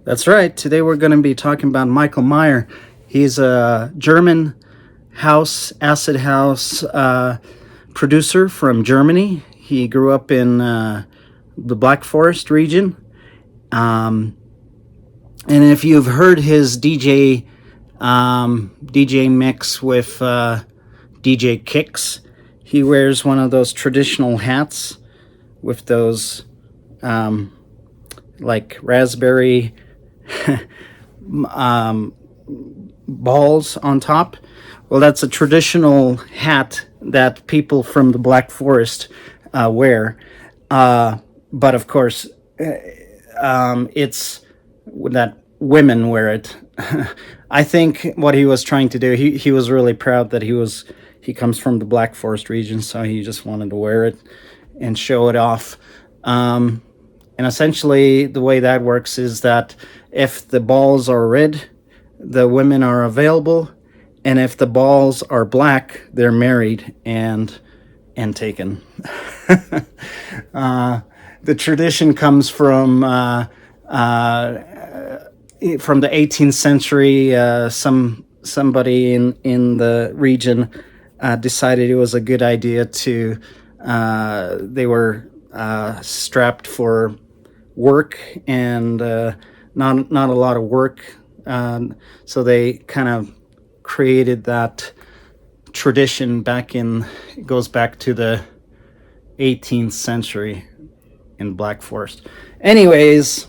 That's right. Today we're going to be talking about Michael Mayer. He's a German acid house producer from Germany. He grew up in the Black Forest region. Um, and if you've heard his DJ mix with DJ Kicks, he wears one of those traditional hats with those like raspberry um, balls on top. Well, that's a traditional hat that people from the Black Forest wear. But of course, it's that women wear it. I think what he was trying to do, he was really proud that he comes from the Black Forest region, so he just wanted to wear it and show it off. And essentially, the way that works is that if the balls are red, the women are available, and if the balls are black, they're married and taken. The tradition comes from the 18th century. Somebody in the region decided it was a good idea to. They were strapped for work and not a lot of work, so they kind of created that tradition it goes back to the 18th century in Black Forest. Anyways,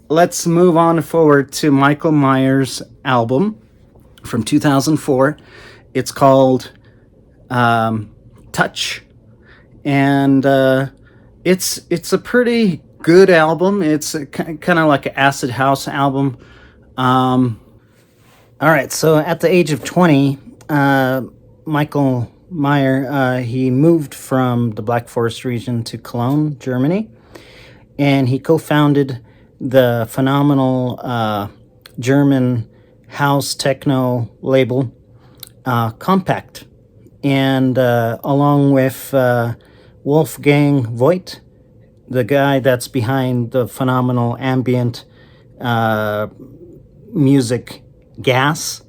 let's move on forward to Michael Mayer's album from 2004. It's called Touch, and it's a pretty good album. It's kind of like an acid house album. All right, so at the age of 20, Michael Mayer, he moved from the Black Forest region to Cologne, Germany, and he co-founded the phenomenal German house techno label Kompakt, and along with Wolfgang Voigt, the guy that's behind the phenomenal ambient music Gas,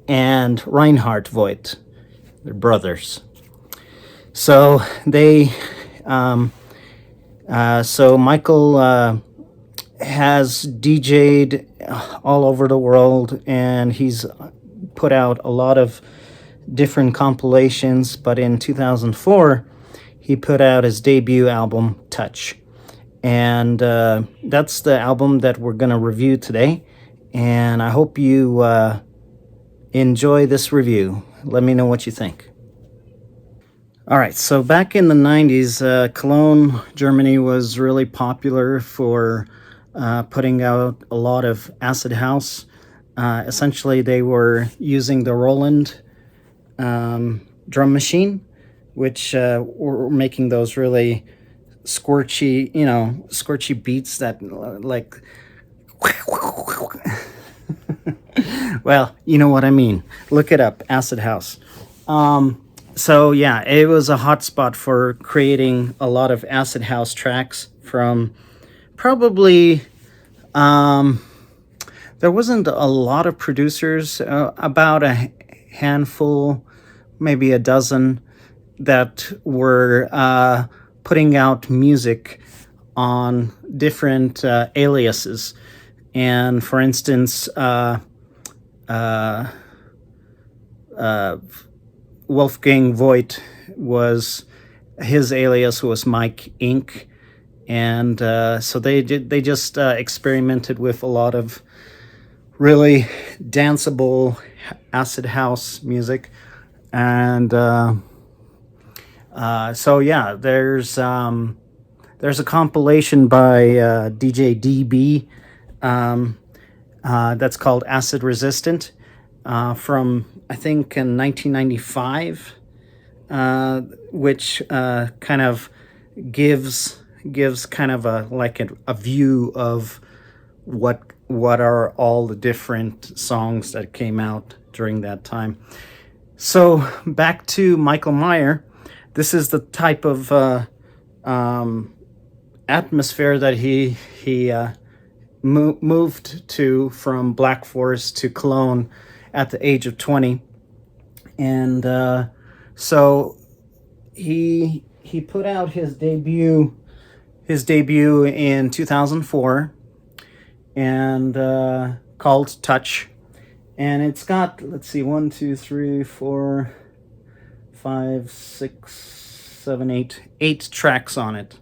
and Reinhardt Voigt. They're brothers. So so Michael has DJ'd all over the world, and he's put out a lot of different compilations. But in 2004, he put out his debut album, Touch. And that's the album that we're going to review today. And I hope you enjoy this review. Let me know what you think. All right, so back in the 90s, Cologne, Germany was really popular for putting out a lot of acid house. Essentially, they were using the Roland drum machine, which were making those really squirchy beats that like... Well, you know what I mean. Look it up, acid house. So yeah, it was a hotspot for creating a lot of acid house tracks from probably there wasn't a lot of producers, about a handful, maybe a dozen, that were putting out music on different aliases. And for instance, Wolfgang Voigt his alias was Mike Inc. And so they just experimented with a lot of really danceable acid house music. And so yeah, there's a compilation by DJ DB that's called Acid Resistant, from I think in 1995, which kind of gives kind of a view of what are all the different songs that came out during that time. So back to Michael Mayer. This is the type of atmosphere that he moved to from Black Forest to Cologne at the age of 20, and so he put out his debut in 2004, and called Touch, and it's got, let's see, 1, 2, 3, 4, 5, 6, 7, 8 tracks on it,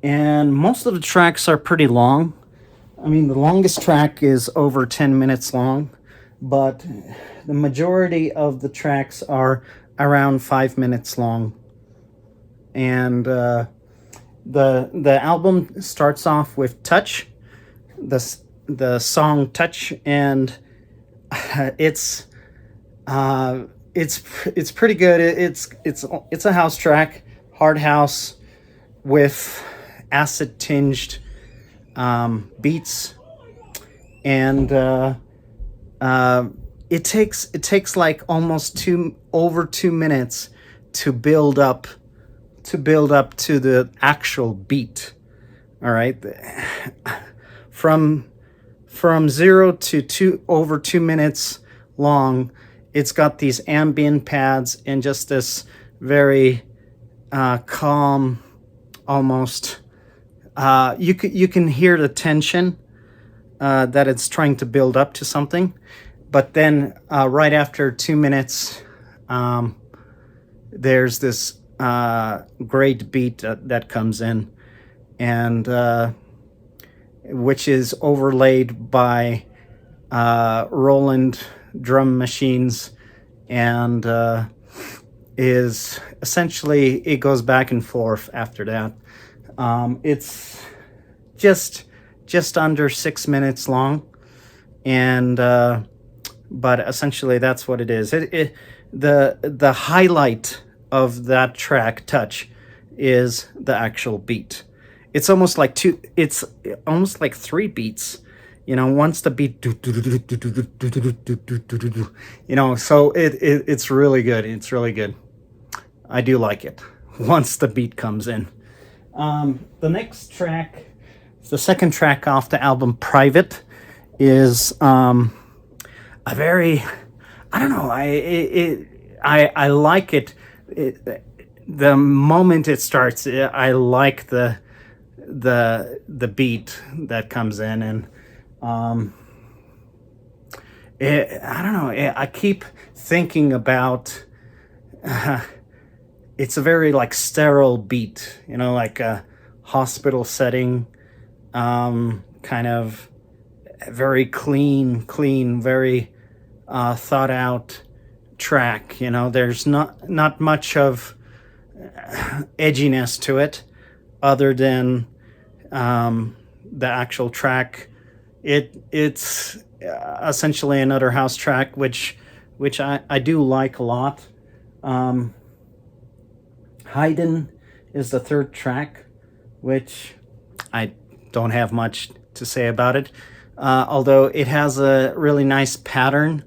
and most of the tracks are pretty long. I mean, the longest track is over 10 minutes long, but the majority of the tracks are around 5 minutes long. And the album starts off with Touch, the song Touch, and it's pretty good. It's a house track, hard house with acid tinged beats, and it takes like almost over 2 minutes to build up to the actual beat. All right, from 0 to over 2 minutes long, it's got these ambient pads and just this very calm, almost. You can hear the tension that it's trying to build up to something, but then right after 2 minutes, there's this great beat that comes in, and which is overlaid by Roland drum machines, and is essentially, it goes back and forth after that. It's just under 6 minutes long, and but essentially that's what it is. The highlight of that track, Touch, is the actual beat. It's almost like three beats. Once the beat, so it's really good. It's really good. I do like it once the beat comes in. The next track, the second track off the album, Private, is a very, I don't know, I like it. The moment it starts, I like the beat that comes in, and I don't know, I keep thinking about it's a very like sterile beat, like a hospital setting, kind of very clean, very thought out track. There's not much of edginess to it, other than the actual track. It's essentially another house track, which I do like a lot. Haydn is the third track, which I don't have much to say about it, although it has a really nice pattern,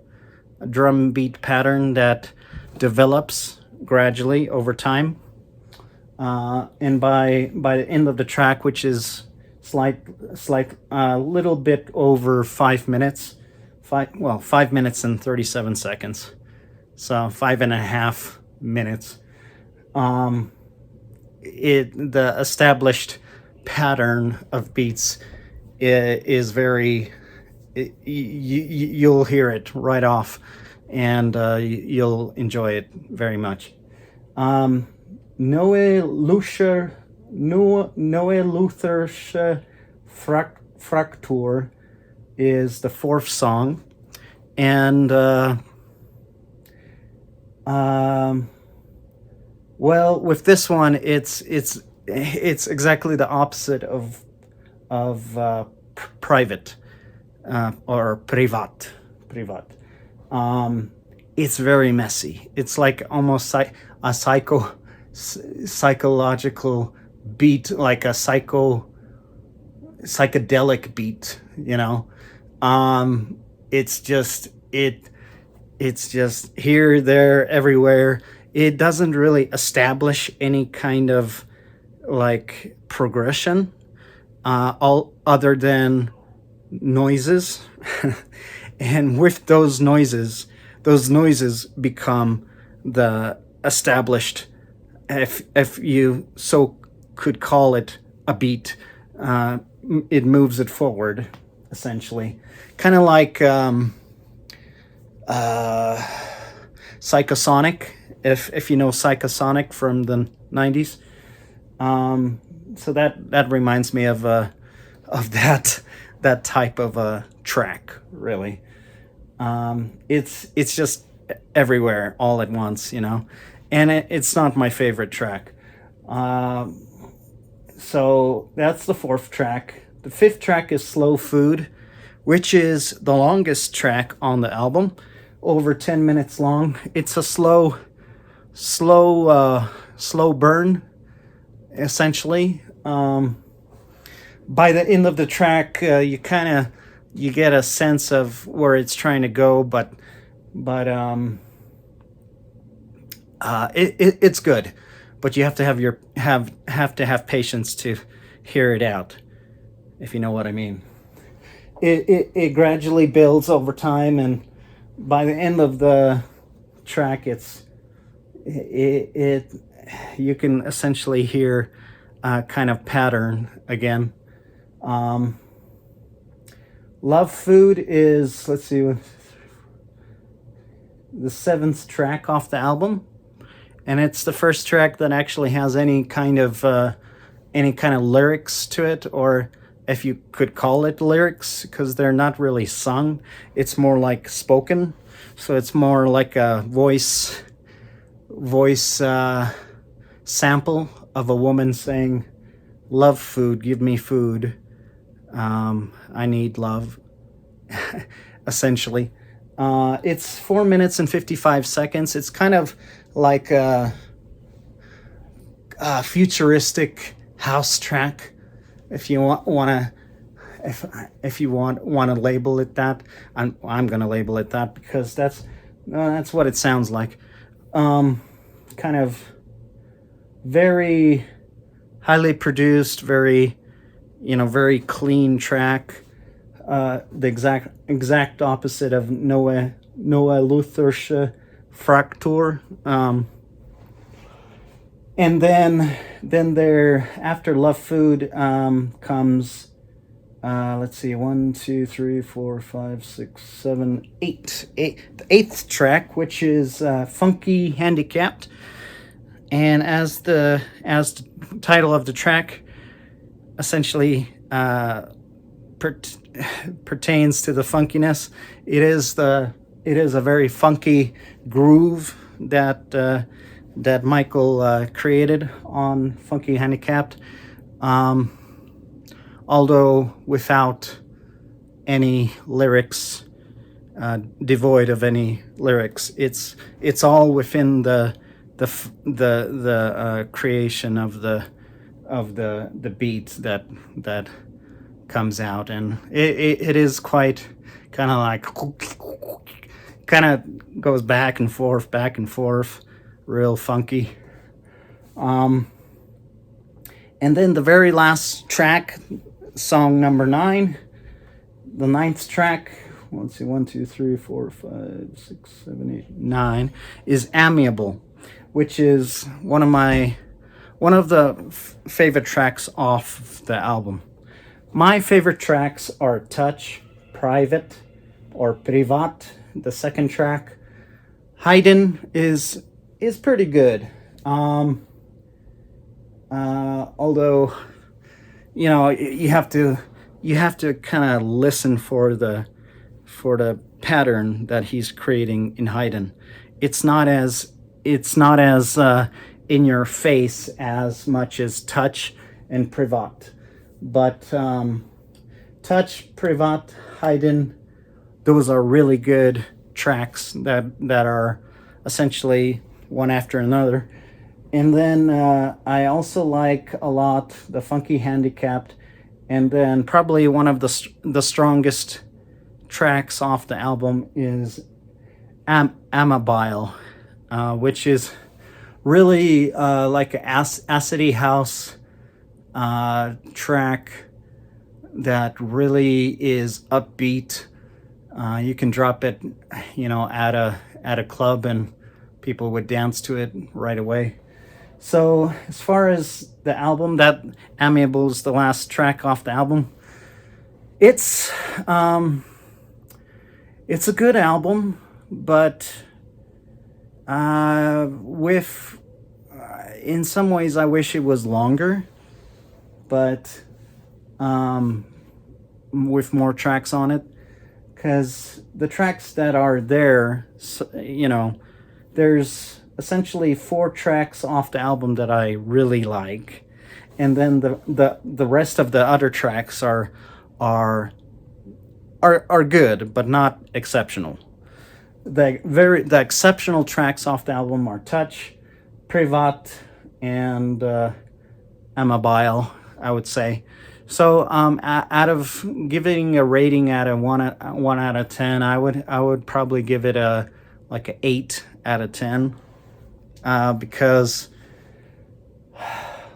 a drum beat pattern that develops gradually over time, and by the end of the track, which is a little bit over 5 minutes, 5 minutes and 37 seconds, so 5.5 minutes. The established pattern of beats is very, you'll hear it right off, and you'll enjoy it very much. Neue Lutherische Fraktur is the fourth song, and well, with this one, it's exactly the opposite of Private, or Privat. It's very messy. It's like almost a psychological beat, like a psychedelic beat. It's just here, there, everywhere. It doesn't really establish any kind of like progression, all other than noises, and with those noises become the established, if you so could call it, a beat. It moves it forward, essentially, kind of like Psychosonic, if you know Psychosonic from the 90s. So that reminds me of that type of a track, really. It's just everywhere all at once, and it's not my favorite track. So that's the fourth track. The fifth track is Slow Food, which is the longest track on the album, over 10 minutes long. It's a slow burn, essentially. By the end of the track, you get a sense of where it's trying to go, but it's good. But you have to have patience to hear it out, if you know what I mean. It gradually builds over time, and by the end of the track, you can essentially hear a kind of pattern again. Love Food is, let's see, the seventh track off the album, and it's the first track that actually has any kind of lyrics to it, or if you could call it lyrics, because they're not really sung. It's more like spoken, so it's more like a voice sample of a woman saying, "Love food, give me food. I need love," essentially. It's 4 minutes and 55 seconds. It's kind of like a futuristic house track, if you want to label it that. I'm gonna label it that because that's what it sounds like. Kind of very highly produced, very clean track. The exact opposite of Noah Luthersche Fraktur. And then there, after Love Food, comes, let's see, 1, 2, 3, 4, 5, 6, 7, 8. The eighth track, which is Funky Handicapped. And as the title of the track essentially pertains to the funkiness, it is a very funky groove that Michael created on Funky Handicapped, although without any lyrics, devoid of any lyrics. It's all within the creation of the beat that comes out, and it is quite kind of like goes back and forth, real funky. And then the very last track, song number 9, the ninth track, let's see, 1, 2, 3, 4, 5, 6, 7, 8, 9, is Amiable, which is one of the favorite tracks off the album. My favorite tracks are Touch, Private, or Privat, the second track. Haydn is pretty good. Although, you have to kind of listen for the pattern that he's creating in Haydn. It's not as in your face as much as Touch and Privat. But Touch, Privat, Haydn, those are really good tracks that are essentially one after another. And then I also like a lot the Funky Handicapped, and then probably one of the strongest tracks off the album is Amabile, which is really like an acidy house track that really is upbeat. You can drop it, at a club and people would dance to it right away. So as far as the album, that Amiable is the last track off the album. It's a good album, but with in some ways I wish it was longer, but with more tracks on it, because the tracks that are there, there's essentially 4 tracks off the album that I really like, and then the rest of the other tracks are good but not exceptional. The exceptional tracks off the album are Touch, Privat, and Amabile, I would say. So out of giving a rating at a 1 out of 10, I would probably give it a 8 out of 10, because,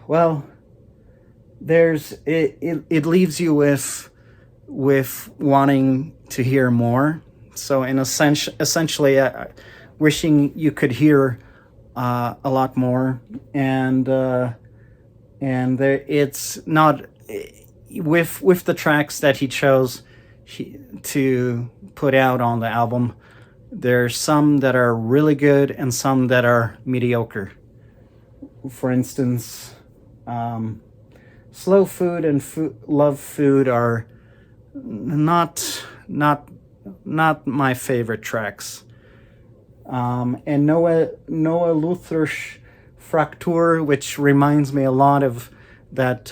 well, it leaves you with wanting to hear more. So essentially wishing you could hear a lot more, and it's not with the tracks that he chose to put out on the album. There's some that are really good and some that are mediocre. For instance, Slow Food and Love Food are not my favorite tracks. And Noah Luther's Fraktur, which reminds me a lot of that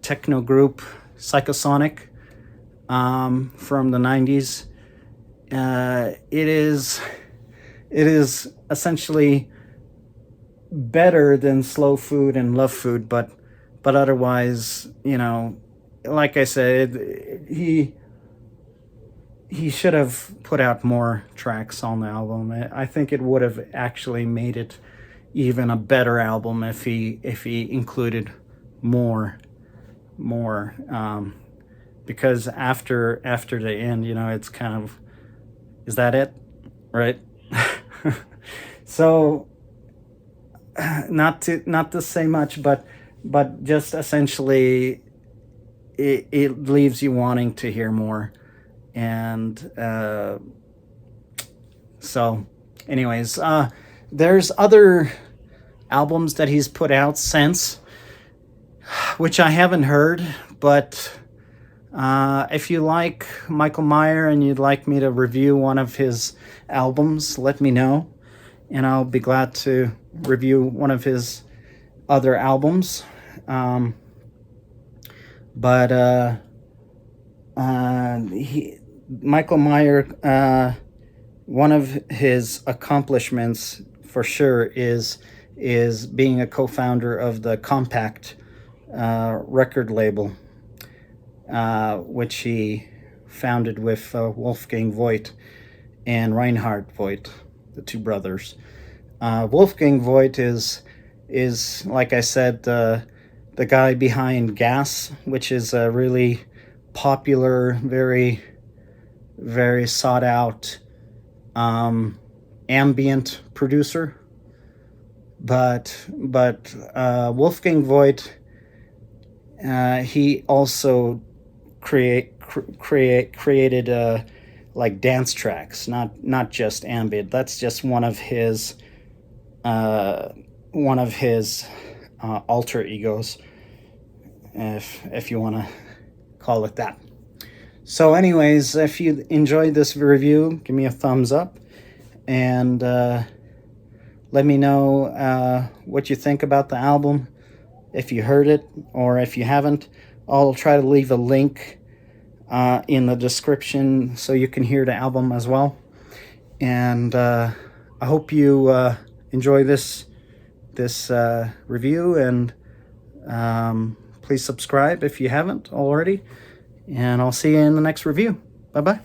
techno group Psychosonic from the 90s. It is essentially better than Slow Food and Love Food, but otherwise, like I said, he should have put out more tracks on the album. I think it would have actually made it even a better album if he included more, because after the end, it's kind of, is that it, right? So not to say much, but just essentially it leaves you wanting to hear more. And so anyways, there's other albums that he's put out since, which I haven't heard, but if you like Michael Mayer and you'd like me to review one of his albums, let me know, and I'll be glad to review one of his other albums. Michael Mayer, one of his accomplishments for sure is being a co-founder of the Kompakt record label, which he founded with Wolfgang Voigt and Reinhardt Voigt, the two brothers. Wolfgang Voigt is like I said, the guy behind Gas, which is a really popular, very, very sought out ambient producer. But Wolfgang Voigt, he also created like dance tracks, not just ambient. That's just one of his alter egos, if you want to call it that. So anyways, if you enjoyed this review, give me a thumbs up, and let me know what you think about the album, if you heard it or if you haven't. I'll try to leave a link in the description so you can hear the album as well. And I hope you enjoy this review, and please subscribe if you haven't already, and I'll see you in the next review. Bye bye.